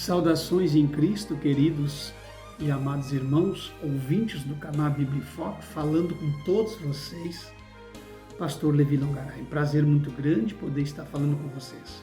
Saudações em Cristo, queridos e amados irmãos, ouvintes do canal Bíblia em Foco, falando com todos vocês, Pastor Levi Longaray. Prazer muito grande poder estar falando com vocês.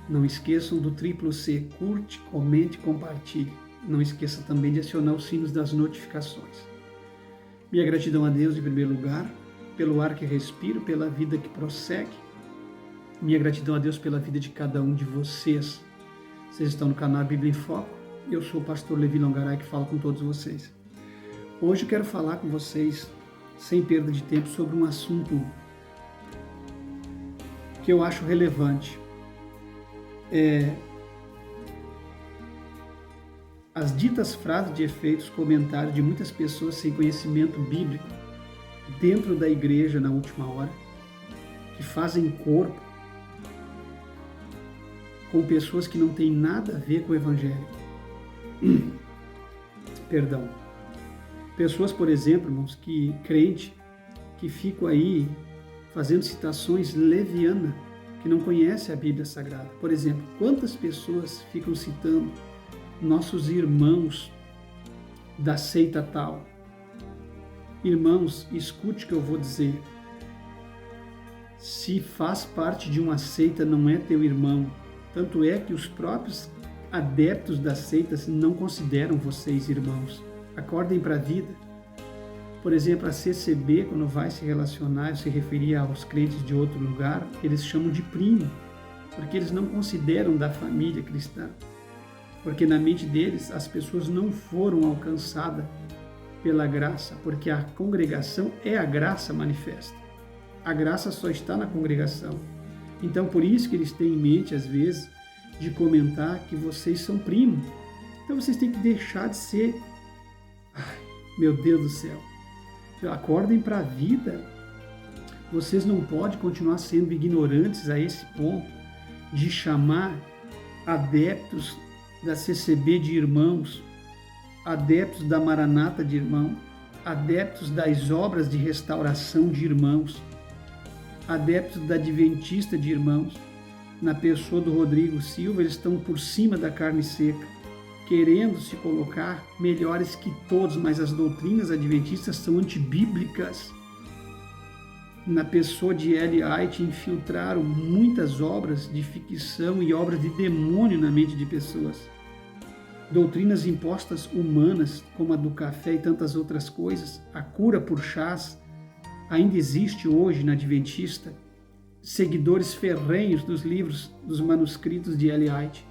Não esqueçam do C, curte, comente, compartilhe. Não esqueça também de acionar os sinos das notificações. Minha gratidão a Deus, em primeiro lugar, pelo ar que respiro, pela vida que prossegue. Minha gratidão a Deus pela vida de cada um de vocês. Vocês estão no canal Bíblia em Foco. Eu sou o pastor Levi Longaray que fala com todos vocês. Hoje eu quero falar com vocês, sem perda de tempo, sobre um assunto que eu acho relevante. As ditas frases de efeitos, comentários de muitas pessoas sem conhecimento bíblico dentro da igreja na última hora, que fazem corpo com pessoas que não têm nada a ver com o Evangelho. Perdão. Pessoas, por exemplo, irmãos, crente, que ficam aí fazendo citações levianas, que não conhecem a Bíblia Sagrada. Por exemplo, quantas pessoas ficam citando nossos irmãos da seita tal? Irmãos, escute o que eu vou dizer. Se faz parte de uma seita, não é teu irmão. Tanto é que os próprios adeptos das seitas não consideram vocês irmãos. Acordem para a vida. Por exemplo, a CCB, quando vai se relacionar, se referir aos crentes de outro lugar, eles chamam de primo, porque eles não consideram da família cristã. Porque na mente deles, as pessoas não foram alcançadas pela graça, porque a congregação é a graça manifesta. A graça só está na congregação. Então, por isso que eles têm em mente, às vezes, de comentar que vocês são primos. Então, vocês têm que deixar de ser... Ai, meu Deus do céu. Acordem para a vida. Vocês não podem continuar sendo ignorantes a esse ponto de chamar adeptos da CCB de irmãos, adeptos da Maranata de irmão, adeptos das obras de restauração de irmãos, adeptos da Adventista de irmãos. Na pessoa do Rodrigo Silva, eles estão por cima da carne seca, querendo se colocar melhores que todos, mas as doutrinas adventistas são antibíblicas. Na pessoa de Ellen White, infiltraram muitas obras de ficção e obras de demônio na mente de pessoas. Doutrinas impostas humanas, como a do café e tantas outras coisas, a cura por chás, ainda existe hoje na Adventista, seguidores ferrenhos dos livros, dos manuscritos de Ellen White.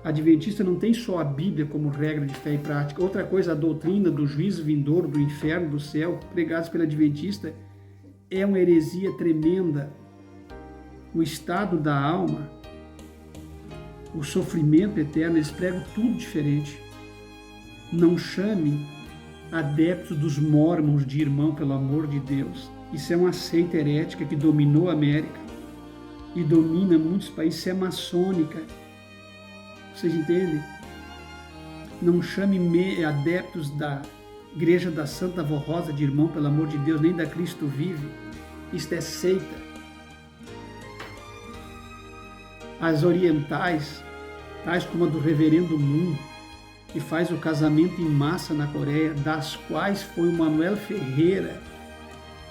A Adventista não tem só a Bíblia como regra de fé e prática. Outra coisa, a doutrina do juízo vindouro, do inferno, do céu, pregados pela Adventista, é uma heresia tremenda. O estado da alma, o sofrimento eterno, eles pregam tudo diferente. Não chame adeptos dos Mormons de irmão, pelo amor de Deus. Isso é uma seita herética que dominou a América e domina muitos países. Isso é maçônica. Vocês entendem? Não chame adeptos da Igreja da Santa Vó Rosa de irmão, pelo amor de Deus, nem da Cristo Vive. Isto é seita. As orientais, tais como a do Reverendo Moon, que faz o casamento em massa na Coreia, das quais foi o Manuel Ferreira,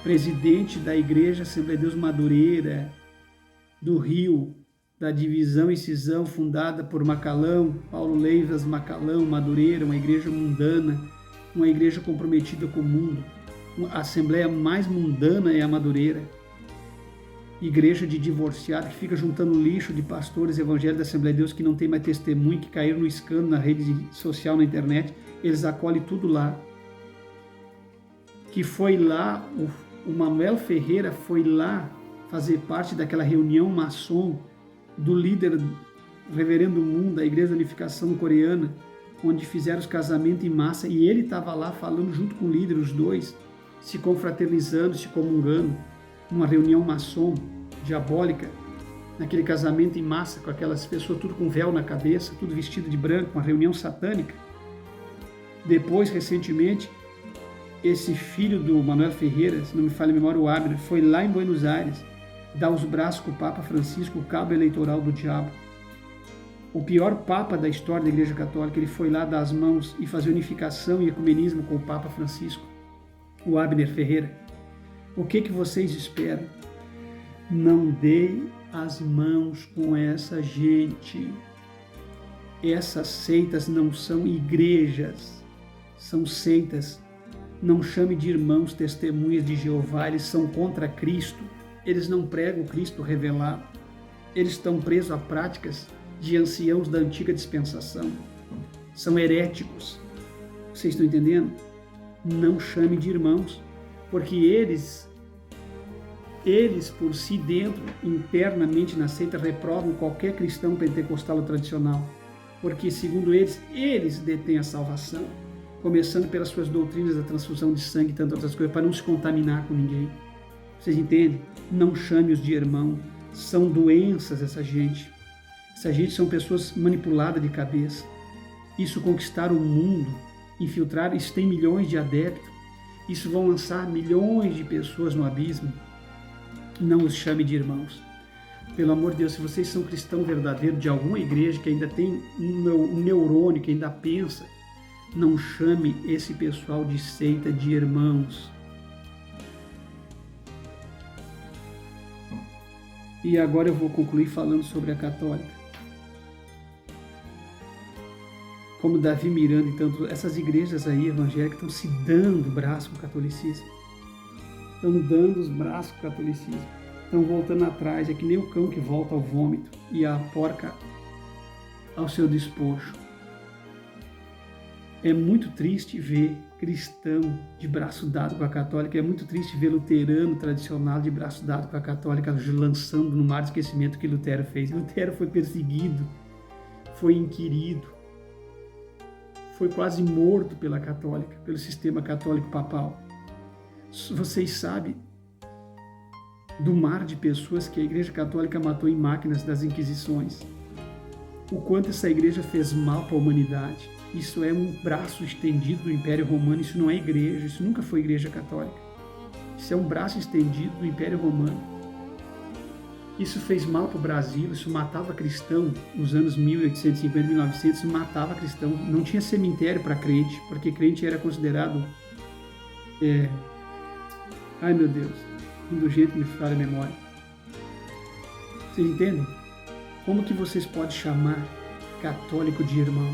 presidente da Igreja Assembleia de Deus Madureira, do Rio, da divisão e cisão fundada por Macalão, Paulo Leivas Macalão, Madureira, uma igreja mundana, uma igreja comprometida com o mundo. A assembleia mais mundana é a Madureira. Igreja de divorciado que fica juntando lixo de pastores evangélicos da Assembleia de Deus que não tem mais testemunho, que caíram no escândalo na rede social, na internet. Eles acolhem tudo lá. Que foi lá, o Manuel Ferreira foi lá fazer parte daquela reunião maçom do líder Reverendo Moon da Igreja da Unificação Coreana, onde fizeram os casamentos em massa, e ele estava lá falando junto com o líder, os dois, se confraternizando, se comungando, numa reunião maçom diabólica, naquele casamento em massa, com aquelas pessoas tudo com véu na cabeça, tudo vestido de branco, uma reunião satânica. Depois, recentemente, esse filho do Manuel Ferreira, se não me falha a memória, o Abner, foi lá em Buenos Aires dar os braços com o Papa Francisco, o cabo eleitoral do diabo. O pior papa da história da Igreja Católica, ele foi lá dar as mãos e fazer unificação e ecumenismo com o Papa Francisco, o Abner Ferreira. O que vocês esperam? Não dê as mãos com essa gente. Essas seitas não são igrejas, são seitas. Não chame de irmãos testemunhas de Jeová, eles são contra Cristo. Eles não pregam o Cristo revelado. Eles estão presos a práticas de anciãos da antiga dispensação. São heréticos. Vocês estão entendendo? Não chame de irmãos, porque eles por si dentro, internamente na seita, reprovam qualquer cristão pentecostal ou tradicional, porque segundo eles detêm a salvação, começando pelas suas doutrinas da transfusão de sangue e tantas outras coisas, para não se contaminar com ninguém. Vocês entendem? Não chame-os de irmão. São doenças essa gente. Essa gente são pessoas manipuladas de cabeça. Isso conquistaram o mundo, infiltraram, isso tem milhões de adeptos, isso vão lançar milhões de pessoas no abismo. Não os chame de irmãos. Pelo amor de Deus, se vocês são cristão verdadeiro de alguma igreja que ainda tem um neurônio, que ainda pensa, não chame esse pessoal de seita de irmãos. E agora eu vou concluir falando sobre a católica. Como Davi Miranda e tanto, essas igrejas aí evangélicas estão se dando o braço com o catolicismo. Estão dando os braços com o catolicismo. Estão voltando atrás. É que nem o cão que volta ao vômito e a porca ao seu despojo. É muito triste ver cristão de braço dado com a católica. É muito triste ver luterano tradicional de braço dado com a católica, lançando no mar de esquecimento o que Lutero fez. Lutero foi perseguido, foi inquirido, foi quase morto pela católica, pelo sistema católico papal. Vocês sabem do mar de pessoas que a Igreja Católica matou em máquinas das Inquisições. O quanto essa igreja fez mal para a humanidade. Isso é um braço estendido do Império Romano, isso não é igreja, isso nunca foi Igreja Católica. Isso é um braço estendido do Império Romano. Isso fez mal para o Brasil, isso matava cristão nos anos 1850, 1900, matava cristão. Não tinha cemitério para crente, porque crente era considerado... Ai meu Deus, indulgente me falha a memória. Vocês entendem? Como que vocês podem chamar católico de irmão?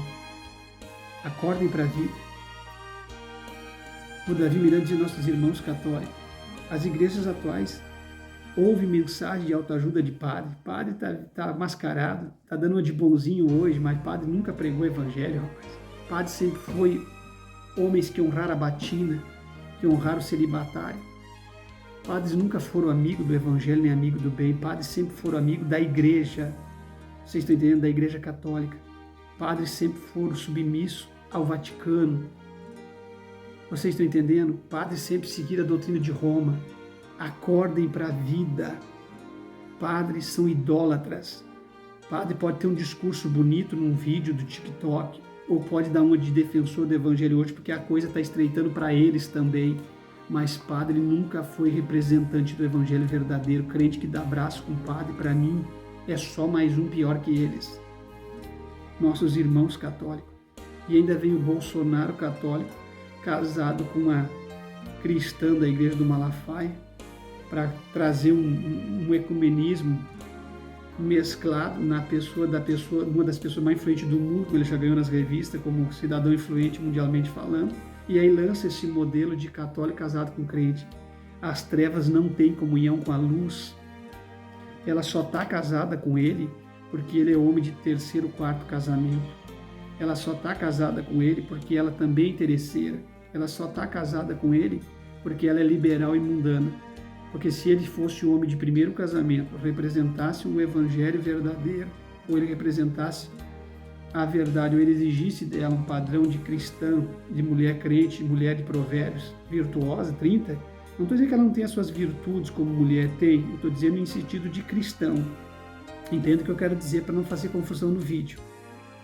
Acordem para a vida. O Davi Miranda diz nossos irmãos católicos. As igrejas atuais ouvem mensagem de autoajuda de padre. Padre está mascarado, está dando uma de bonzinho hoje, mas padre nunca pregou o evangelho, rapaz. Padre sempre foi homens que honraram a batina, que honraram o celibatário. Padres nunca foram amigos do evangelho, nem amigos do bem. Padres sempre foram amigos da igreja. Vocês estão entendendo? Da igreja católica. Padres sempre foram submissos ao Vaticano. Vocês estão entendendo? Padres sempre seguiram a doutrina de Roma. Acordem para a vida. Padres são idólatras. Padre pode ter um discurso bonito num vídeo do TikTok, ou pode dar uma de defensor do evangelho hoje, porque a coisa está estreitando para eles também. Mas padre nunca foi representante do evangelho verdadeiro. Crente que dá abraço com padre, para mim, é só mais um pior que eles. Nossos irmãos católicos. E ainda vem o Bolsonaro católico, casado com uma cristã da igreja do Malafaia, para trazer um ecumenismo mesclado na pessoa, uma das pessoas mais influentes do mundo, que ele já ganhou nas revistas, como cidadão influente mundialmente falando. E aí lança esse modelo de católico casado com crente. As trevas não têm comunhão com a luz. Ela só está casada com ele porque ele é homem de terceiro, quarto casamento. Ela só está casada com ele porque ela também é interesseira. Ela só está casada com ele porque ela é liberal e mundana. Porque se ele fosse o homem de primeiro casamento, representasse um evangelho verdadeiro, ou ele representasse a verdade, ou ele exigisse dela um padrão de cristão, de mulher crente, mulher de provérbios, virtuosa, 30, não estou dizendo que ela não tem as suas virtudes como mulher tem, eu estou dizendo em sentido de cristão. Entenda o que eu quero dizer para não fazer confusão no vídeo.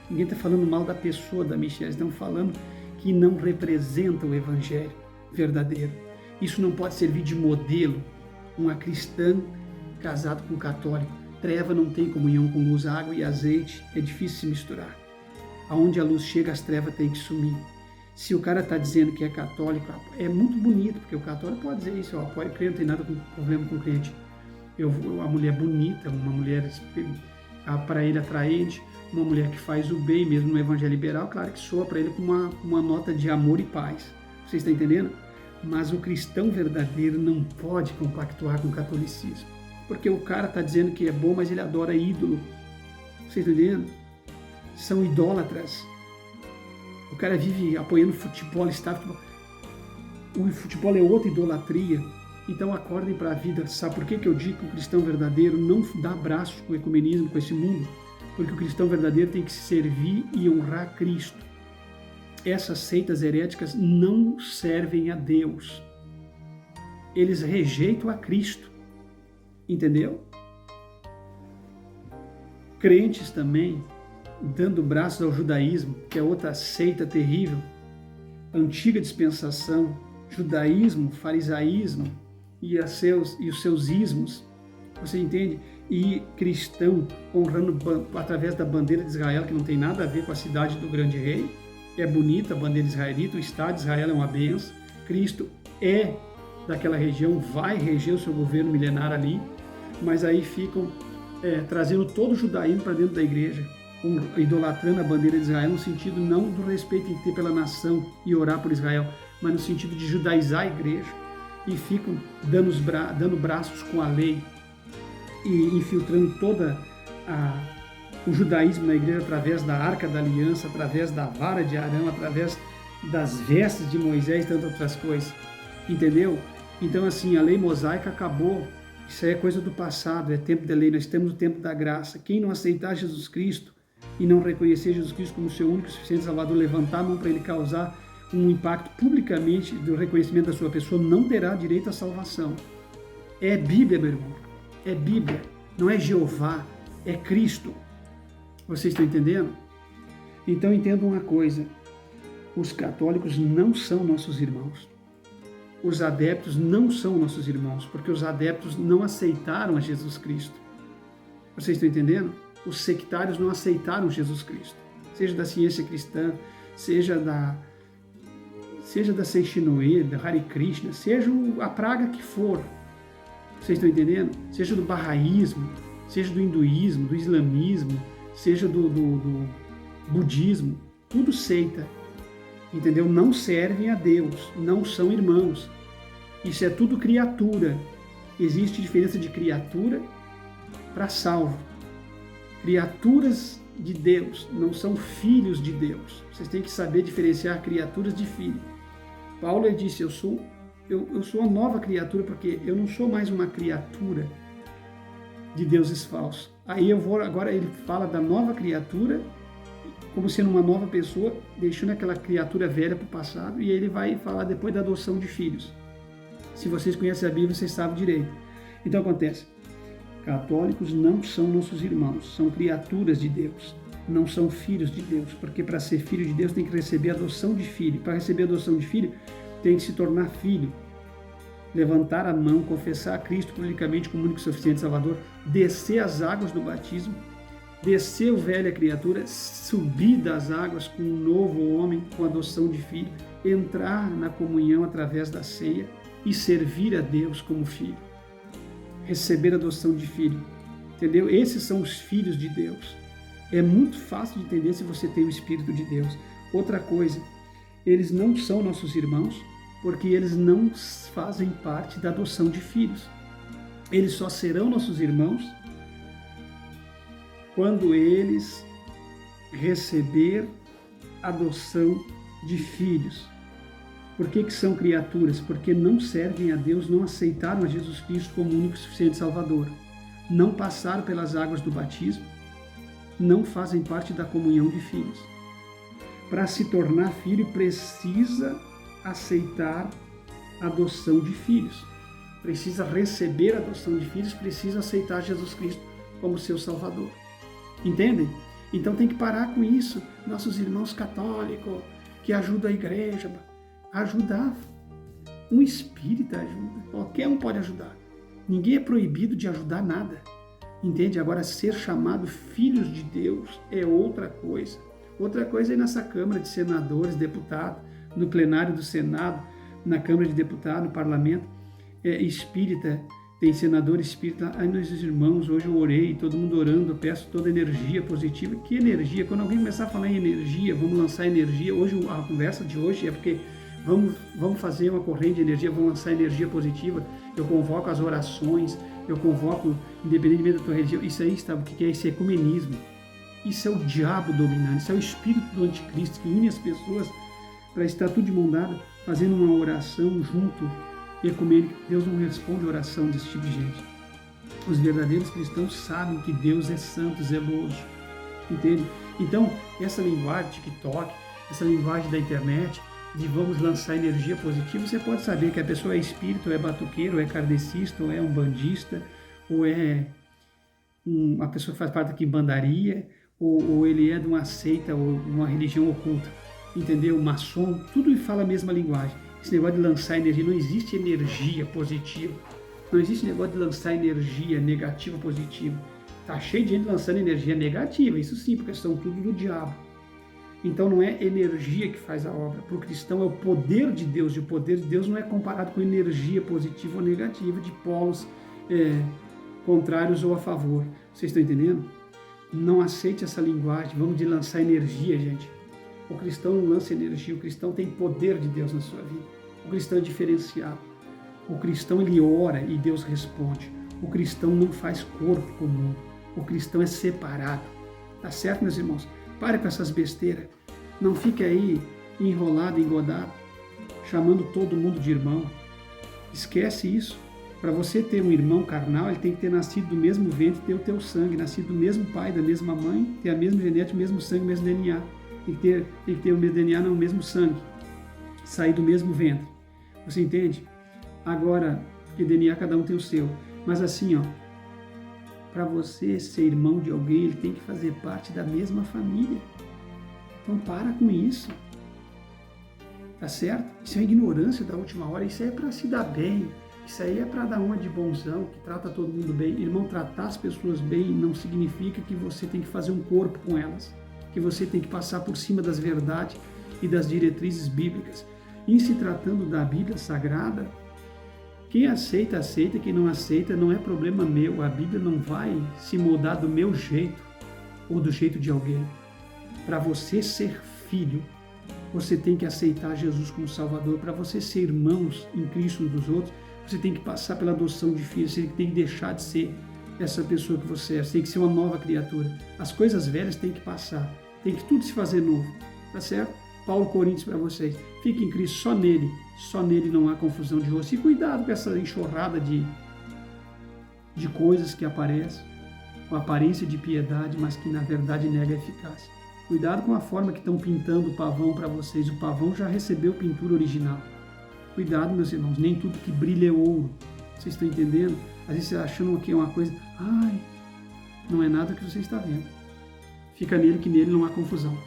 Ninguém está falando mal da pessoa da Michelle, estão falando que não representa o evangelho verdadeiro. Isso não pode servir de modelo, uma cristã casada com um católico. treva não tem comunhão com luz, água e azeite é difícil se misturar. Aonde a luz chega, as trevas têm que sumir. Se o cara está dizendo que é católico, é muito bonito, porque o católico pode dizer isso, eu apoio o crente, não tem nada com problema com o crente. A mulher bonita, uma mulher para ele atraente, uma mulher que faz o bem, mesmo no evangelho liberal, claro que soa para ele com uma nota de amor e paz. Vocês estão entendendo? Mas o cristão verdadeiro não pode compactuar com o catolicismo. Porque o cara está dizendo que é bom, mas ele adora ídolo. Vocês estão entendendo? São idólatras. O cara vive apoiando futebol, o futebol é outra idolatria. Então acordem para a vida. Sabe por que eu digo que o cristão verdadeiro não dá abraços com o ecumenismo, com esse mundo? Porque o cristão verdadeiro tem que se servir e honrar Cristo. Essas seitas heréticas não servem a Deus. Eles rejeitam a Cristo. Entendeu? Crentes também, dando braços ao judaísmo, que é outra seita terrível, antiga dispensação, judaísmo, farisaísmo e os seus ismos, você entende? E cristão honrando através da bandeira de Israel, que não tem nada a ver com a cidade do grande rei. É bonita a bandeira israelita, o Estado de Israel é uma benção. Cristo é daquela região, vai reger o seu governo milenar ali, mas aí ficam trazendo todo o judaísmo para dentro da igreja, idolatrando a bandeira de Israel, no sentido não do respeito em ter pela nação e orar por Israel, mas no sentido de judaizar a igreja, e ficam dando braços com a lei e infiltrando toda o judaísmo na igreja através da Arca da Aliança, através da vara de Arão, através das vestes de Moisés e tantas outras coisas. Entendeu? Então, assim, a lei mosaica acabou. Isso aí é coisa do passado, é tempo de lei. Nós estamos no tempo da graça. Quem não aceitar Jesus Cristo e não reconhecer Jesus Cristo como seu único e suficiente Salvador, levantar a mão para ele causar um impacto publicamente do reconhecimento da sua pessoa, não terá direito à salvação. É Bíblia, meu irmão. É Bíblia. Não é Jeová. É Cristo. Vocês estão entendendo? Então entendam uma coisa. Os católicos não são nossos irmãos. Os adeptos não são nossos irmãos, porque os adeptos não aceitaram a Jesus Cristo. Vocês estão entendendo? Os sectários não aceitaram Jesus Cristo. Seja da ciência cristã, seja da Seishinoe, da Hare Krishna, seja a praga que for. Vocês estão entendendo? Seja do bahaísmo, seja do hinduísmo, do islamismo, seja do budismo, tudo seita. Entendeu? Não servem a Deus, não são irmãos. Isso é tudo criatura. Existe diferença de criatura para salvo. Criaturas de Deus não são filhos de Deus. Vocês têm que saber diferenciar criaturas de filho. Paulo disse, eu sou uma nova criatura, porque eu não sou mais uma criatura de deuses falsos. Agora ele fala da nova criatura como sendo uma nova pessoa, deixando aquela criatura velha para o passado, e ele vai falar depois da adoção de filhos. Se vocês conhecem a Bíblia, vocês sabem direito. Então acontece, católicos não são nossos irmãos, são criaturas de Deus, não são filhos de Deus, porque para ser filho de Deus tem que receber a adoção de filho. Para receber a adoção de filho, tem que se tornar filho, levantar a mão, confessar a Cristo publicamente como único e suficiente Salvador, descer as águas do batismo, descer o velha criatura, subir das águas com um novo homem, com adoção de filho, entrar na comunhão através da ceia e servir a Deus como filho. Receber a adoção de filho. Entendeu? Esses são os filhos de Deus. É muito fácil de entender se você tem o Espírito de Deus. Outra coisa, eles não são nossos irmãos porque eles não fazem parte da adoção de filhos. Eles só serão nossos irmãos quando eles receber adoção de filhos. Por que são criaturas? Porque não servem a Deus, não aceitaram a Jesus Cristo como único e suficiente Salvador. Não passaram pelas águas do batismo, não fazem parte da comunhão de filhos. Para se tornar filho, precisa aceitar a adoção de filhos. Precisa receber a adoção de filhos, precisa aceitar Jesus Cristo como seu Salvador. Entendem? Então tem que parar com isso. Nossos irmãos católicos que ajudam a igreja, ajudar. Um espírita ajuda. Qualquer um pode ajudar. Ninguém é proibido de ajudar nada. Entende? Agora, ser chamado filhos de Deus é outra coisa. Outra coisa é nessa Câmara de Senadores, deputados, no plenário do Senado, na Câmara de Deputados, no Parlamento, espírita, tem senador espírita. Ai, meus irmãos, hoje eu orei, todo mundo orando, eu peço toda energia positiva. Que energia? Quando alguém começar a falar em energia, vamos lançar energia. Hoje, a conversa de hoje é porque vamos fazer uma corrente de energia, vamos lançar energia positiva. Eu convoco as orações, eu convoco, independentemente da tua religião. Isso aí, sabe o que é? Isso é ecumenismo. Isso é o diabo dominando, isso é o espírito do anticristo que une as pessoas para estar tudo de mão dada, fazendo uma oração junto, ecumênica. Deus não responde oração desse tipo de gente. Os verdadeiros cristãos sabem que Deus é santo, zeloso, entende? Então, essa linguagem TikTok, essa linguagem da internet, de vamos lançar energia positiva, você pode saber que a pessoa é espírita, ou é batuqueiro, ou é kardecista, ou é umbandista, ou é uma pessoa que faz parte da quimbandaria, ou ele é de uma seita ou uma religião oculta, entendeu? Maçom, tudo fala a mesma linguagem. Esse negócio de lançar energia, não existe energia positiva, não existe negócio de lançar energia negativa positiva. Tá cheio de gente lançando energia negativa, isso sim, porque são tudo do diabo. Então não é energia que faz a obra, para o cristão é o poder de Deus, e o poder de Deus não é comparado com energia positiva ou negativa de polos contrários ou a favor. Vocês estão entendendo? Não aceite essa linguagem, vamos de lançar energia, gente. O cristão não lança energia, o cristão tem poder de Deus na sua vida. O cristão é diferenciado. O cristão, ele ora e Deus responde. O cristão não faz corpo comum. O cristão é separado. Tá certo, meus irmãos? Pare com essas besteiras. Não fique aí enrolado, engodado, chamando todo mundo de irmão. Esquece isso. Para você ter um irmão carnal, ele tem que ter nascido do mesmo ventre, ter o teu sangue, nascido do mesmo pai, da mesma mãe, ter a mesma genética, o mesmo sangue, o mesmo DNA. Tem que ter o mesmo DNA, não o mesmo sangue. Sair do mesmo ventre. Você entende? Agora, porque DNA cada um tem o seu. Mas assim, ó, para você ser irmão de alguém, ele tem que fazer parte da mesma família. Então para com isso. Tá certo? Isso é ignorância da última hora, isso aí é para se dar bem. Isso aí é para dar uma de bonzão, que trata todo mundo bem. Irmão, tratar as pessoas bem não significa que você tem que fazer um corpo com elas, que você tem que passar por cima das verdades e das diretrizes bíblicas. Em se tratando da Bíblia Sagrada, quem aceita, aceita, quem não aceita, não é problema meu. A Bíblia não vai se moldar do meu jeito ou do jeito de alguém. Para você ser filho, você tem que aceitar Jesus como Salvador. Para você ser irmãos em Cristo uns dos outros, você tem que passar pela adoção de filhos, você tem que deixar de ser essa pessoa que você é, você tem que ser uma nova criatura. As coisas velhas têm que passar, tem que tudo se fazer novo, tá certo? Paulo Coríntios para vocês, fique em Cristo, só nele não há confusão de rosto. E cuidado com essa enxurrada de coisas que aparecem, com aparência de piedade, mas que na verdade nega a eficácia. Cuidado com a forma que estão pintando o pavão para vocês, o pavão já recebeu pintura original. Cuidado, meus irmãos, nem tudo que brilha é ouro. Vocês estão entendendo? Às vezes vocês acham que é uma coisa, não é nada que você está vendo. Fica nele, que nele não há confusão.